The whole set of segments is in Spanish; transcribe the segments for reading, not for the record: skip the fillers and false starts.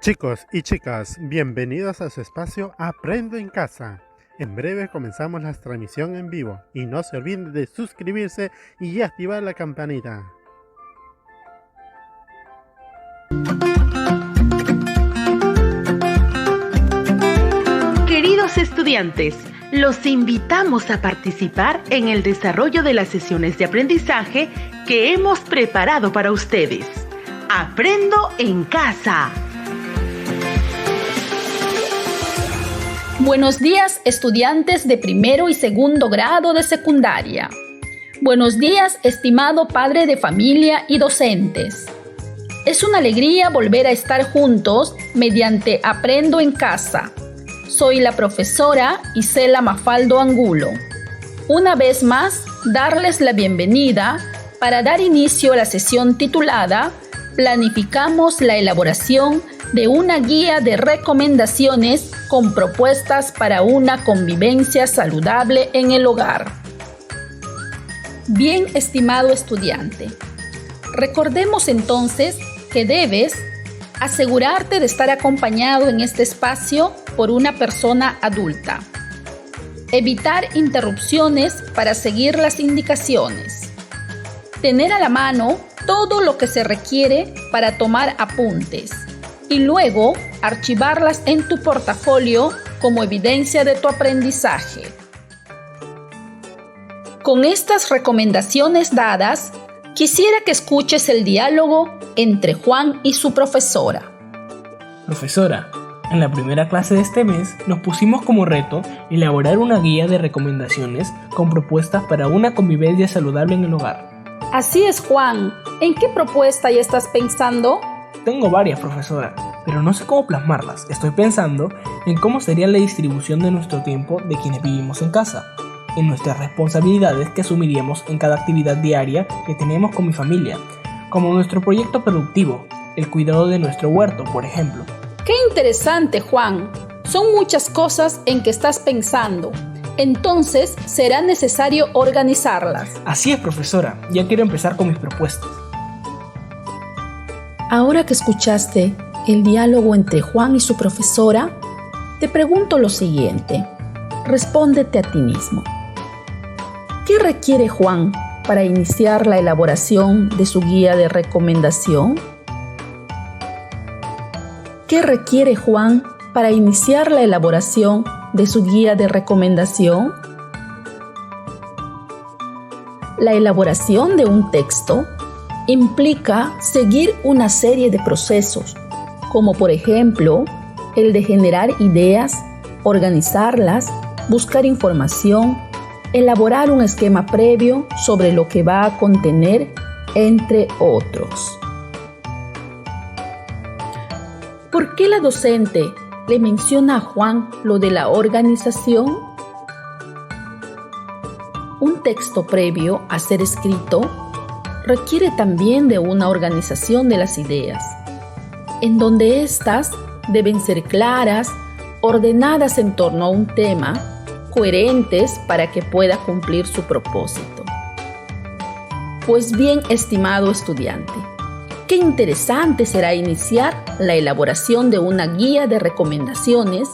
Chicos y chicas, bienvenidos a su espacio Aprendo en Casa. En breve comenzamos la transmisión en vivo y no se olviden de suscribirse y activar la campanita. Queridos estudiantes, los invitamos a participar en el desarrollo de las sesiones de aprendizaje que hemos preparado para ustedes. Aprendo en Casa. Buenos días, estudiantes de primero y segundo grado de secundaria. Buenos días, estimado padre de familia y docentes. Es una alegría volver a estar juntos mediante Aprendo en Casa. Soy la profesora Isela Mafaldo Angulo. Una vez más, darles la bienvenida para dar inicio a la sesión titulada Planificamos la elaboración de una guía de recomendaciones con propuestas para una convivencia saludable en el hogar. Bien, estimado estudiante, recordemos entonces que debes asegurarte de estar acompañado en este espacio por una persona adulta. Evitar interrupciones para seguir las indicaciones. Tener a la mano todo lo que se requiere para tomar apuntes y luego archivarlas en tu portafolio como evidencia de tu aprendizaje. Con estas recomendaciones dadas, quisiera que escuches el diálogo entre Juan y su profesora. Profesora, en la primera clase de este mes nos pusimos como reto elaborar una guía de recomendaciones con propuestas para una convivencia saludable en el hogar. Así es, Juan. ¿En qué propuesta ya estás pensando? Tengo varias, profesora, pero no sé cómo plasmarlas. Estoy pensando en cómo sería la distribución de nuestro tiempo de quienes vivimos en casa, en nuestras responsabilidades que asumiríamos en cada actividad diaria que tenemos con mi familia, como nuestro proyecto productivo, el cuidado de nuestro huerto, por ejemplo. ¡Qué interesante, Juan! Son muchas cosas en que estás pensando. Entonces, será necesario organizarlas. Así es, profesora. Ya quiero empezar con mis propuestas. Ahora que escuchaste el diálogo entre Juan y su profesora, te pregunto lo siguiente. Respóndete a ti mismo. ¿Qué requiere Juan para iniciar la elaboración de su guía de recomendación? ¿Qué requiere Juan para iniciar la elaboración de su guía de recomendación? La elaboración de un texto implica seguir una serie de procesos, como por ejemplo, el de generar ideas, organizarlas, buscar información, elaborar un esquema previo sobre lo que va a contener, entre otros. ¿Por qué la docente le menciona a Juan lo de la organización? Un texto previo a ser escrito requiere también de una organización de las ideas, en donde éstas deben ser claras, ordenadas en torno a un tema, coherentes para que pueda cumplir su propósito. Pues bien, estimado estudiante, qué interesante será iniciar la elaboración de una guía de recomendaciones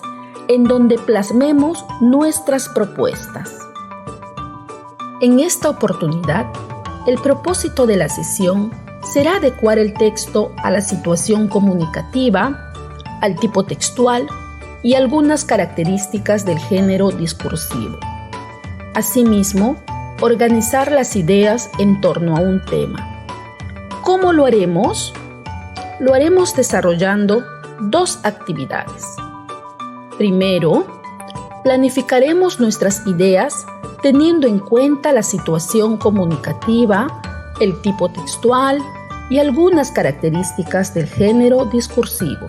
en donde plasmemos nuestras propuestas. En esta oportunidad, el propósito de la sesión será adecuar el texto a la situación comunicativa, al tipo textual y algunas características del género discursivo. Asimismo, organizar las ideas en torno a un tema. ¿Cómo lo haremos? Lo haremos desarrollando dos actividades. Primero, planificaremos nuestras ideas teniendo en cuenta la situación comunicativa, el tipo textual y algunas características del género discursivo.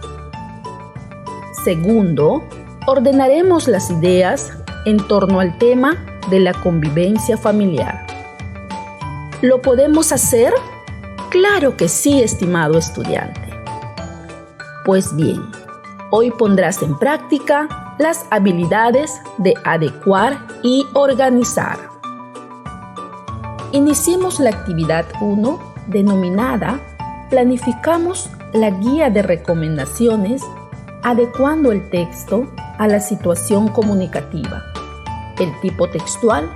Segundo, ordenaremos las ideas en torno al tema de la convivencia familiar. ¿Lo podemos hacer? Claro que sí, estimado estudiante. Pues bien, hoy pondrás en práctica las habilidades de adecuar y organizar. Iniciemos la actividad 1 denominada planificamos la guía de recomendaciones adecuando el texto a la situación comunicativa, el tipo textual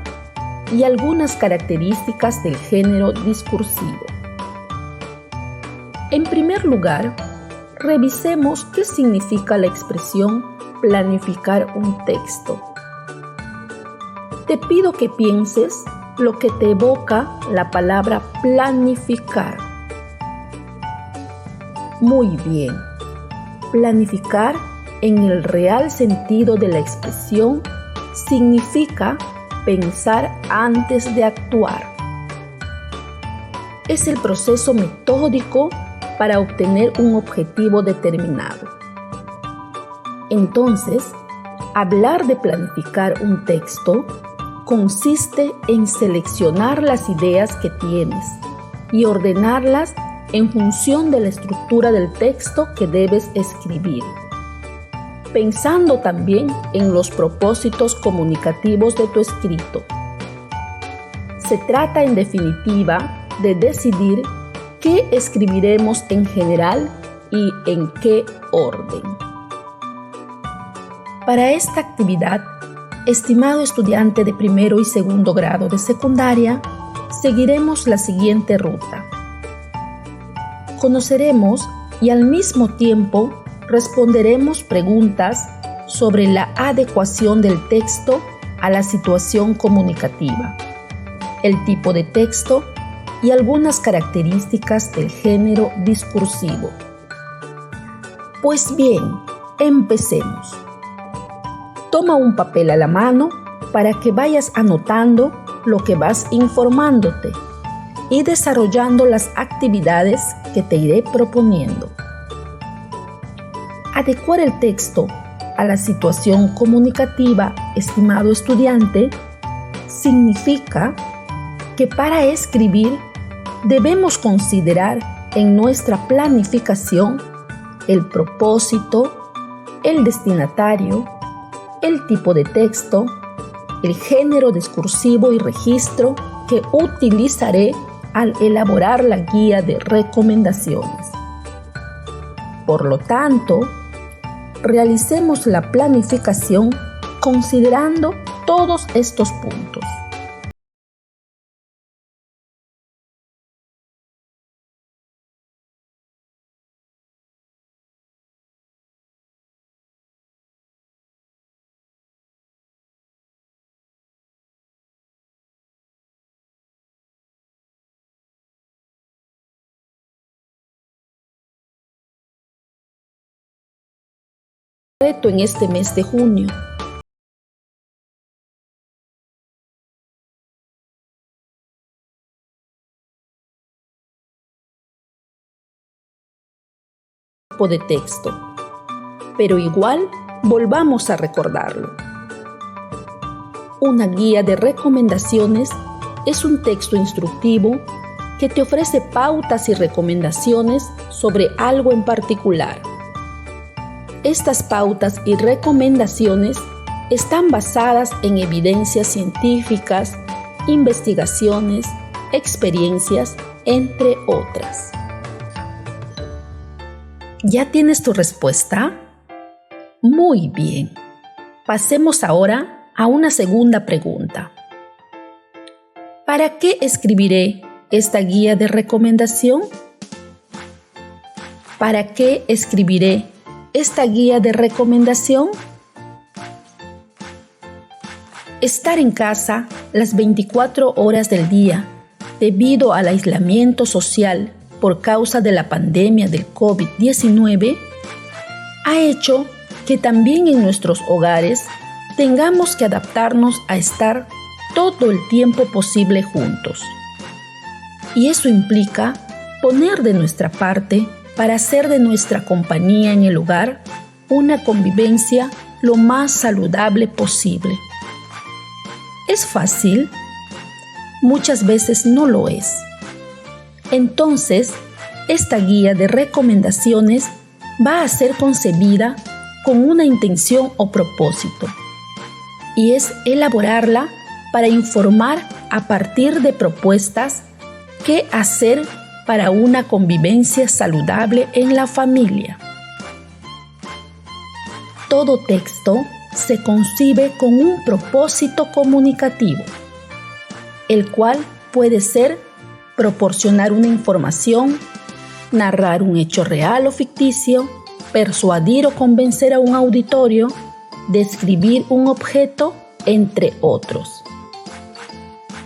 y algunas características del género discursivo. En primer lugar, revisemos qué significa la expresión planificar un texto. Te pido que pienses lo que te evoca la palabra planificar. Muy bien. Planificar, en el real sentido de la expresión, significa pensar antes de actuar. Es el proceso metódico para obtener un objetivo determinado. Entonces, hablar de planificar un texto consiste en seleccionar las ideas que tienes y ordenarlas en función de la estructura del texto que debes escribir, pensando también en los propósitos comunicativos de tu escrito. Se trata, en definitiva, de decidir qué escribiremos en general y en qué orden. Para esta actividad, estimado estudiante de primero y segundo grado de secundaria, seguiremos la siguiente ruta. Conoceremos y al mismo tiempo responderemos preguntas sobre la adecuación del texto a la situación comunicativa, el tipo de texto y algunas características del género discursivo. Pues bien, empecemos. Toma un papel a la mano para que vayas anotando lo que vas informándote y desarrollando las actividades que te iré proponiendo. Adecuar el texto a la situación comunicativa, estimado estudiante, significa que para escribir debemos considerar en nuestra planificación el propósito, el destinatario, el tipo de texto, el género discursivo y registro que utilizaré al elaborar la guía de recomendaciones. Por lo tanto, realicemos la planificación considerando todos estos puntos. Reto en este mes de junio. De texto, pero igual volvamos a recordarlo. Una guía de recomendaciones es un texto instructivo que te ofrece pautas y recomendaciones sobre algo en particular. Estas pautas y recomendaciones están basadas en evidencias científicas, investigaciones, experiencias, entre otras. ¿Ya tienes tu respuesta? Muy bien. Pasemos ahora a una segunda pregunta. ¿Para qué escribiré esta guía de recomendación? ¿Para qué escribiré esta guía de recomendación? Estar en casa las 24 horas del día debido al aislamiento social por causa de la pandemia del COVID-19 ha hecho que también en nuestros hogares tengamos que adaptarnos a estar todo el tiempo posible juntos. Y eso implica poner de nuestra parte para hacer de nuestra compañía en el hogar una convivencia lo más saludable posible. ¿Es fácil? Muchas veces no lo es. Entonces, esta guía de recomendaciones va a ser concebida con una intención o propósito, y es elaborarla para informar a partir de propuestas qué hacer para una convivencia saludable en la familia. Todo texto se concibe con un propósito comunicativo, el cual puede ser proporcionar una información, narrar un hecho real o ficticio, persuadir o convencer a un auditorio, describir un objeto, entre otros.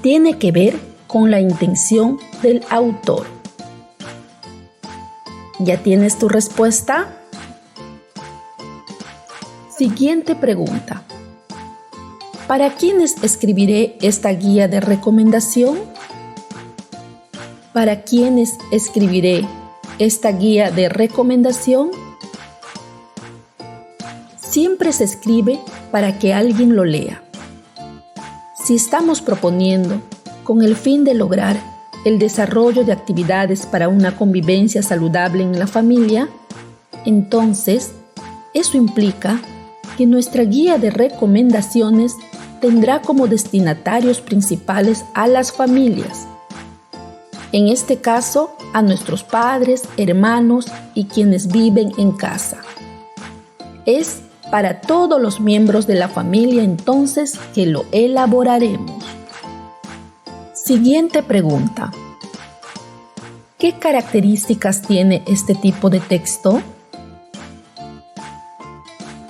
Tiene que ver con la intención del autor. ¿Ya tienes tu respuesta? Siguiente pregunta. ¿Para quiénes escribiré esta guía de recomendación? ¿Para quiénes escribiré esta guía de recomendación? Siempre se escribe para que alguien lo lea. Si estamos proponiendo, con el fin de lograr el desarrollo de actividades para una convivencia saludable en la familia, entonces eso implica que nuestra guía de recomendaciones tendrá como destinatarios principales a las familias. En este caso, a nuestros padres, hermanos y quienes viven en casa. Es para todos los miembros de la familia entonces que lo elaboraremos. Siguiente pregunta. ¿Qué características tiene este tipo de texto?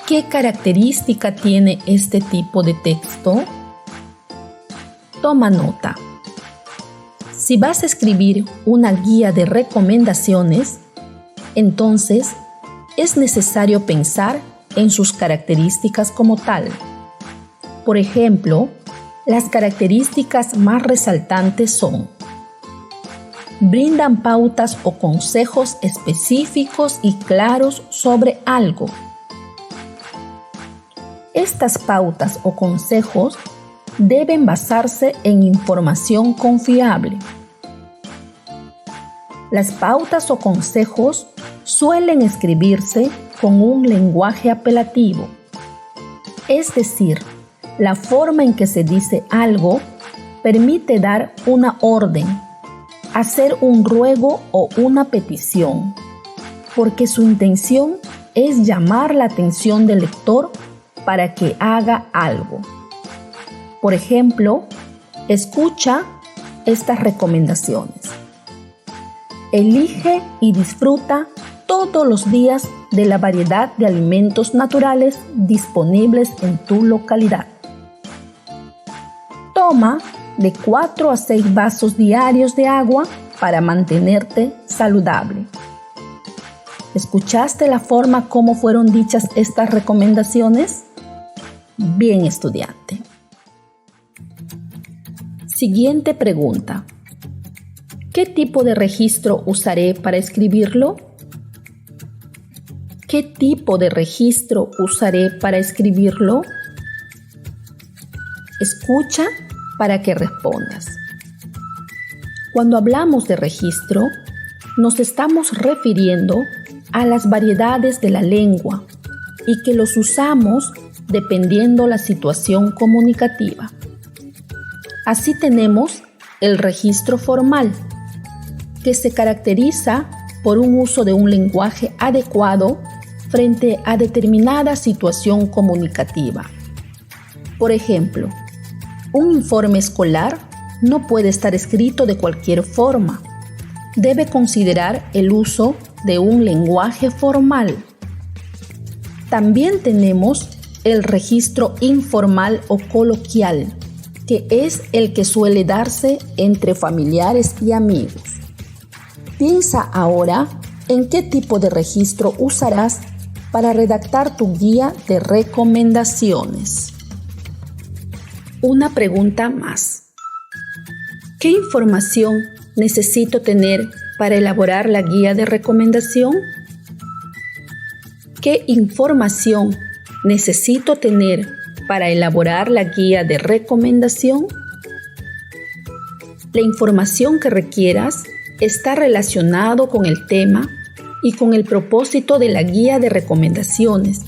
¿Qué característica tiene este tipo de texto? Toma nota. Si vas a escribir una guía de recomendaciones, entonces es necesario pensar en sus características como tal. Por ejemplo, las características más resaltantes son: brindan pautas o consejos específicos y claros sobre algo. Estas pautas o consejos deben basarse en información confiable. Las pautas o consejos suelen escribirse con un lenguaje apelativo, es decir, la forma en que se dice algo permite dar una orden, hacer un ruego o una petición, porque su intención es llamar la atención del lector para que haga algo. Por ejemplo, escucha estas recomendaciones. Elige y disfruta todos los días de la variedad de alimentos naturales disponibles en tu localidad. Toma de 4 a 6 vasos diarios de agua para mantenerte saludable. ¿Escuchaste la forma como fueron dichas estas recomendaciones? Bien, estudiante. Siguiente pregunta. ¿Qué tipo de registro usaré para escribirlo? ¿Qué tipo de registro usaré para escribirlo? Escucha para que respondas. Cuando hablamos de registro, nos estamos refiriendo a las variedades de la lengua y que los usamos dependiendo la situación comunicativa. Así tenemos el registro formal, que se caracteriza por un uso de un lenguaje adecuado frente a determinada situación comunicativa. Por ejemplo, un informe escolar no puede estar escrito de cualquier forma. Debe considerar el uso de un lenguaje formal. También tenemos el registro informal o coloquial, que es el que suele darse entre familiares y amigos. Piensa ahora en qué tipo de registro usarás para redactar tu guía de recomendaciones. Una pregunta más. ¿Qué información necesito tener para elaborar la guía de recomendación? ¿Qué información necesito tener para elaborar la guía de recomendación? La información que requieras está relacionado con el tema y con el propósito de la guía de recomendaciones,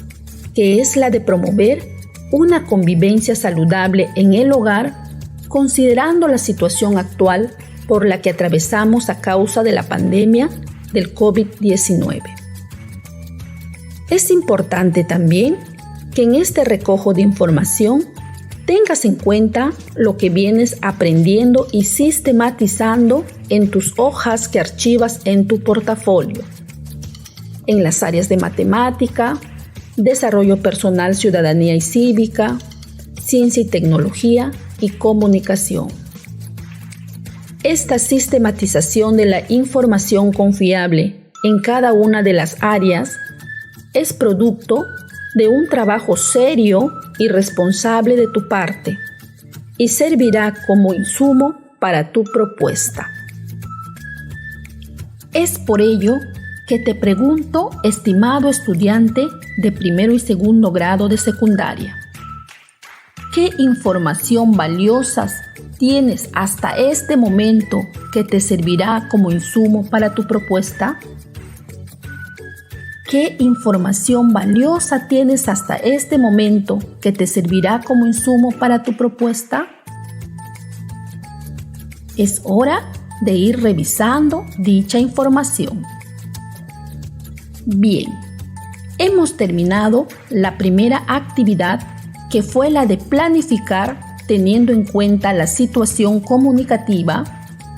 que es la de promover una convivencia saludable en el hogar, considerando la situación actual por la que atravesamos a causa de la pandemia del COVID-19. Es importante también que en este recojo de información tengas en cuenta lo que vienes aprendiendo y sistematizando en tus hojas que archivas en tu portafolio, en las áreas de matemática, desarrollo personal, ciudadanía y cívica, ciencia y tecnología y comunicación. Esta sistematización de la información confiable en cada una de las áreas es producto de un trabajo serio y responsable de tu parte y servirá como insumo para tu propuesta. Es por ello que te pregunto, estimado estudiante de primero y segundo grado de secundaria, ¿qué información valiosas tienes hasta este momento que te servirá como insumo para tu propuesta? ¿Qué información valiosa tienes hasta este momento que te servirá como insumo para tu propuesta? Es hora de ir revisando dicha información. Bien, hemos terminado la primera actividad, que fue la de planificar teniendo en cuenta la situación comunicativa,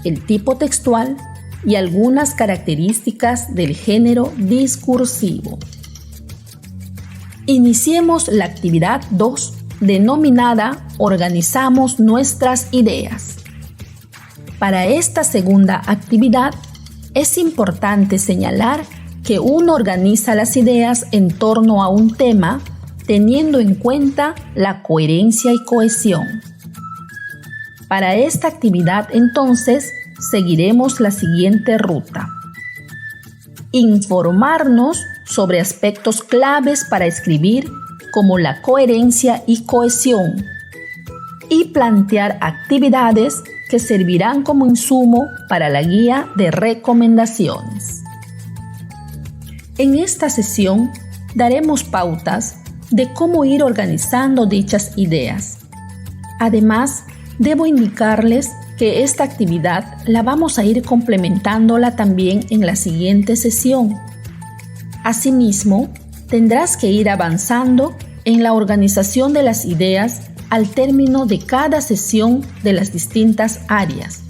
el tipo textual y algunas características del género discursivo. Iniciemos la actividad 2, denominada Organizamos nuestras ideas. Para esta segunda actividad, es importante señalar que uno organiza las ideas en torno a un tema, teniendo en cuenta la coherencia y cohesión. Para esta actividad, entonces, seguiremos la siguiente ruta. Informarnos sobre aspectos claves para escribir, como la coherencia y cohesión, y plantear actividades que servirán como insumo para la guía de recomendaciones. En esta sesión daremos pautas de cómo ir organizando dichas ideas. Además, debo indicarles que esta actividad la vamos a ir complementándola también en la siguiente sesión. Asimismo, tendrás que ir avanzando en la organización de las ideas al término de cada sesión de las distintas áreas,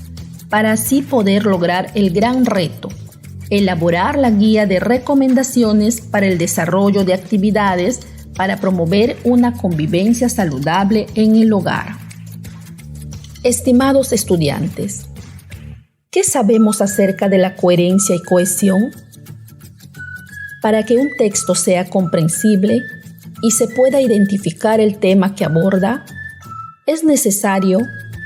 para así poder lograr el gran reto: elaborar la guía de recomendaciones para el desarrollo de actividades para promover una convivencia saludable en el hogar. Estimados estudiantes, ¿qué sabemos acerca de la coherencia y cohesión? Para que un texto sea comprensible y se pueda identificar el tema que aborda, es necesario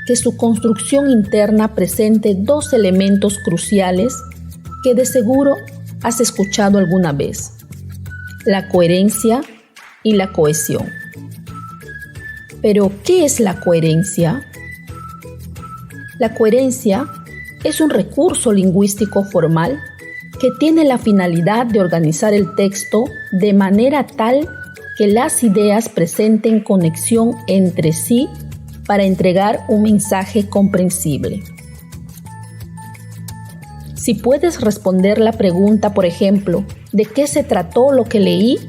que su construcción interna presente dos elementos cruciales que de seguro has escuchado alguna vez: la coherencia y la cohesión. Pero, ¿qué es la coherencia? La coherencia es un recurso lingüístico formal que tiene la finalidad de organizar el texto de manera tal que las ideas presenten conexión entre sí para entregar un mensaje comprensible. Si puedes responder la pregunta, por ejemplo, ¿de qué se trató lo que leí?,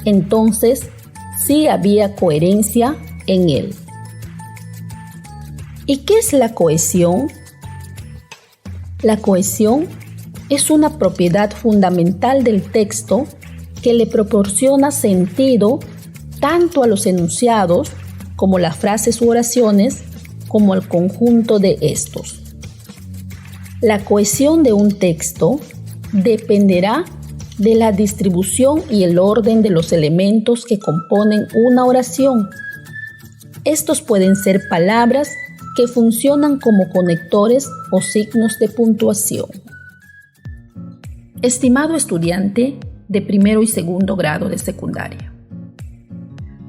entonces sí había coherencia en él. ¿Y qué es la cohesión? La cohesión es una propiedad fundamental del texto que le proporciona sentido tanto a los enunciados como las frases u oraciones, como al conjunto de estos. La cohesión de un texto dependerá de la distribución y el orden de los elementos que componen una oración. Estos pueden ser palabras que funcionan como conectores o signos de puntuación. Estimado estudiante de primero y segundo grado de secundaria,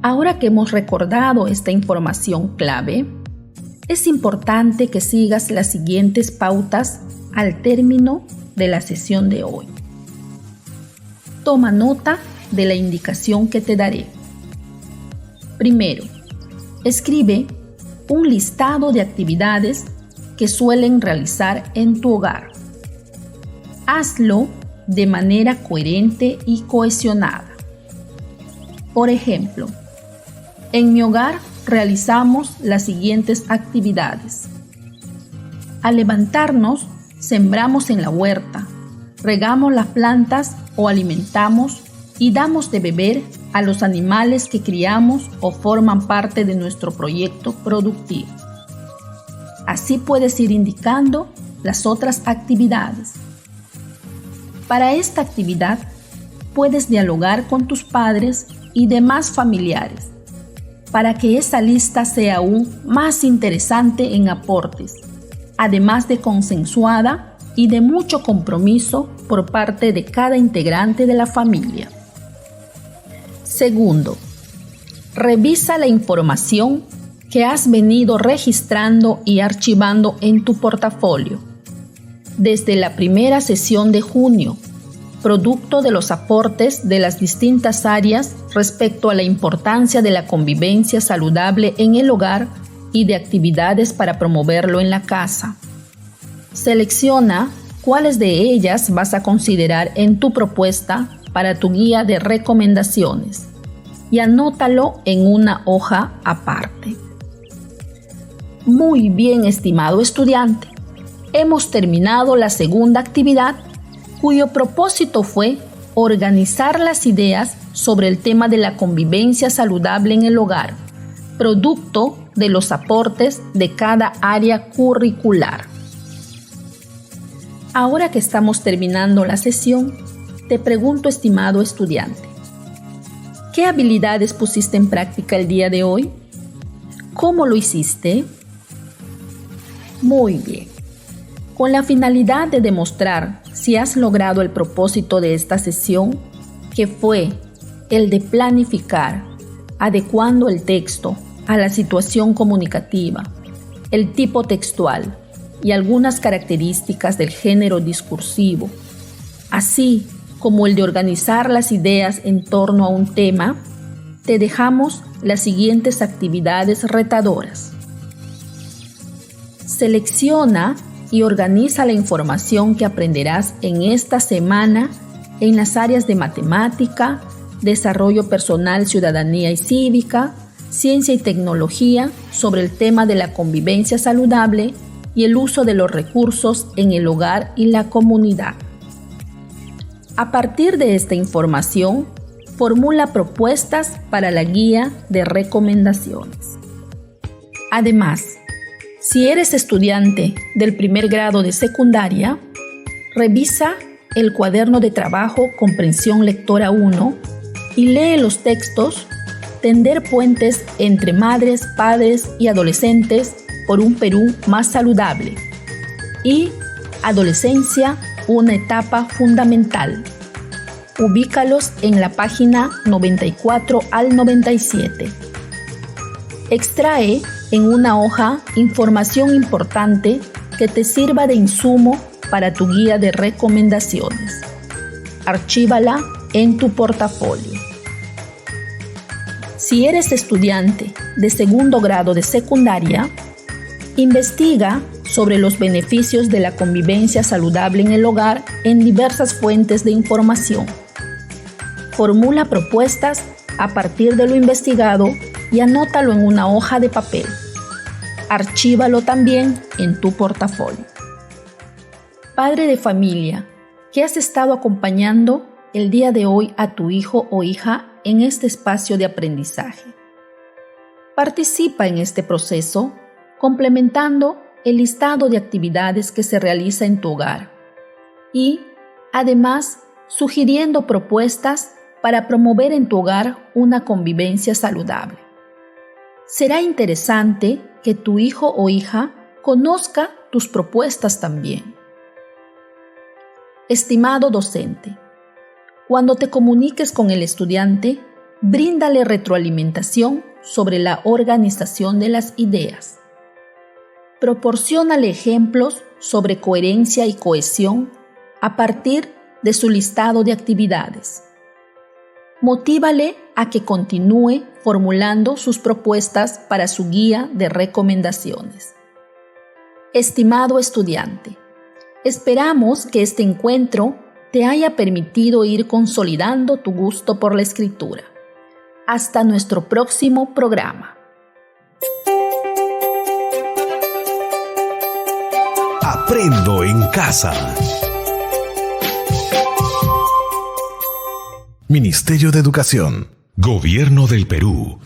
ahora que hemos recordado esta información clave, es importante que sigas las siguientes pautas al término de la sesión de hoy. Toma nota de la indicación que te daré. Primero, escribe un listado de actividades que suelen realizar en tu hogar. Hazlo de manera coherente y cohesionada. Por ejemplo, en mi hogar realizamos las siguientes actividades. Al levantarnos, sembramos en la huerta, regamos las plantas o alimentamos y damos de beber a los animales que criamos o forman parte de nuestro proyecto productivo. Así puedes ir indicando las otras actividades. Para esta actividad, puedes dialogar con tus padres y demás familiares para que esa lista sea aún más interesante en aportes, además de consensuada y de mucho compromiso por parte de cada integrante de la familia. Segundo, revisa la información que has venido registrando y archivando en tu portafolio desde la primera sesión de junio, producto de los aportes de las distintas áreas respecto a la importancia de la convivencia saludable en el hogar y de actividades para promoverlo en la casa. Selecciona cuáles de ellas vas a considerar en tu propuesta para tu guía de recomendaciones y anótalo en una hoja aparte. Muy bien, estimado estudiante. Hemos terminado la segunda actividad, cuyo propósito fue organizar las ideas sobre el tema de la convivencia saludable en el hogar, producto de los aportes de cada área curricular. Ahora que estamos terminando la sesión, te pregunto, estimado estudiante, ¿qué habilidades pusiste en práctica el día de hoy? ¿Cómo lo hiciste? Muy bien. Con la finalidad de demostrar si has logrado el propósito de esta sesión, que fue el de planificar, adecuando el texto a la situación comunicativa, el tipo textual y algunas características del género discursivo, así como el de organizar las ideas en torno a un tema, te dejamos las siguientes actividades retadoras. Selecciona y organiza la información que aprenderás en esta semana en las áreas de matemática, desarrollo personal, ciudadanía y cívica, ciencia y tecnología sobre el tema de la convivencia saludable y el uso de los recursos en el hogar y la comunidad. A partir de esta información, formula propuestas para la guía de recomendaciones. Además, si eres estudiante del primer grado de secundaria, revisa el cuaderno de trabajo Comprensión Lectora 1 y lee los textos Tender puentes entre madres, padres y adolescentes por un Perú más saludable y Adolescencia, una etapa fundamental. Ubícalos en la página 94 al 97. Extrae en una hoja información importante que te sirva de insumo para tu guía de recomendaciones. Archívala en tu portafolio. Si eres estudiante de segundo grado de secundaria, investiga sobre los beneficios de la convivencia saludable en el hogar en diversas fuentes de información. Formula propuestas a partir de lo investigado y anótalo en una hoja de papel. Archívalo también en tu portafolio. Padre de familia, que has estado acompañando el día de hoy a tu hijo o hija en este espacio de aprendizaje. Participa en este proceso complementando el listado de actividades que se realiza en tu hogar y, además, sugiriendo propuestas para promover en tu hogar una convivencia saludable. Será interesante que tu hijo o hija conozca tus propuestas también. Estimado docente, cuando te comuniques con el estudiante, bríndale retroalimentación sobre la organización de las ideas. Proporciónale ejemplos sobre coherencia y cohesión a partir de su listado de actividades. Motívale a que continúe formulando sus propuestas para su guía de recomendaciones. Estimado estudiante, esperamos que este encuentro te haya permitido ir consolidando tu gusto por la escritura. Hasta nuestro próximo programa. Aprendo en casa. Ministerio de Educación. Gobierno del Perú.